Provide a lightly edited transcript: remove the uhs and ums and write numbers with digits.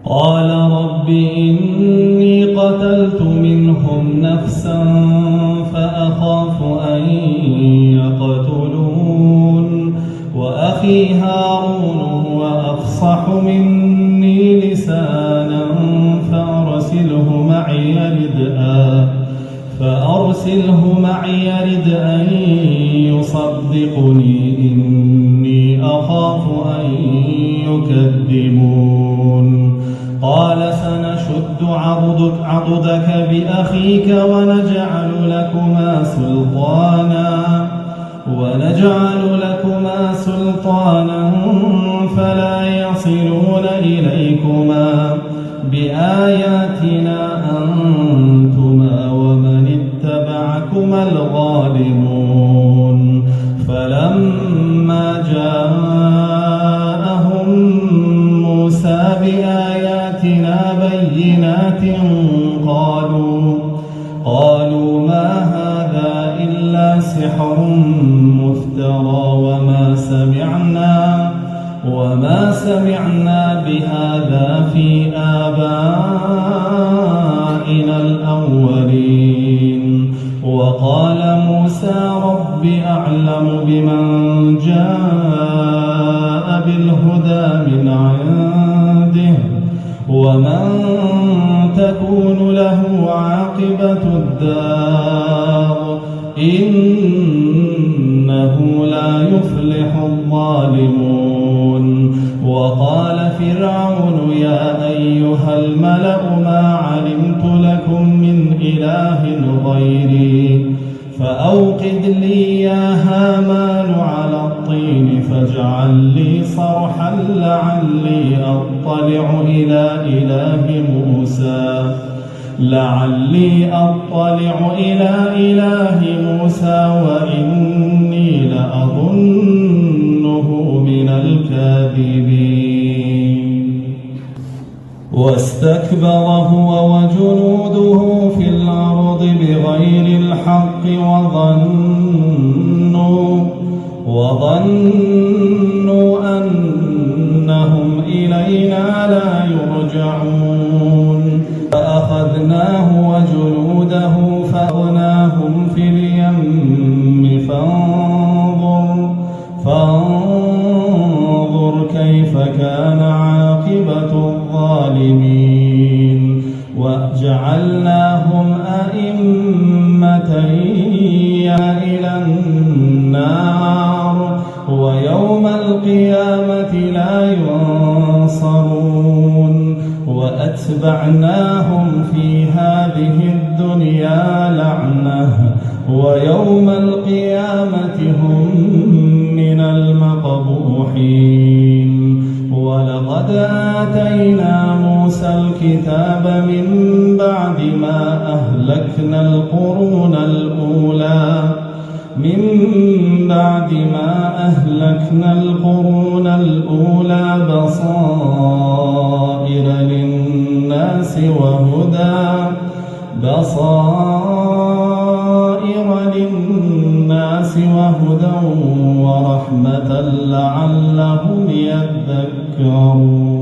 قال رب إني قتلت منهم نفسا فأخاف أن يقتلون وأخي هارون هو أفصح مني لسانا فأرسله معي يرد أن يصدقني إني أخاف أن يكذبون قال سنشد عضدك بأخيك ونجعل لكما سلطانا فلا يصلون إليكما بآياتنا أنتما ومن اتبعكما الغالبون فلما جاءهم موسى بآياتنا بينات قالوا ما هذا إلا سحر مفترى وما سمعنا بهذا في آبائنا الأولين وقال موسى رب أعلم بمن جاء بالهدى من عنده ومن تكون له عاقبة الدار إنه لا يفلح الظالمون وقال فرعون يا أيها الملأ ما علمت لكم من إله غيري فأوقد لي يا هامان على الطين فاجعل لي صرحا لعلي أطلع إلى إله موسى وإني لأظنه من الكاذبين واستكبر هو وجنوده في الأرض بغير الحق وظنوا أنهم إلينا لا يرجعون فأخذناه وجنوده فأغناهم في اليم فانظر كيف كان عاقبة الظالمين وجعلناهم أئمة إلى النار ويوم القيامة لا ينصرون وأتبعناهم في هذه الدنيا لعنة ويوم القيامة هم من المقبوحين ولقد آتينا موسى الكتاب من بعد ما أهلكنا القرون الأولى بصائر للناس وهدى ورحمة لعلهم يذكرون.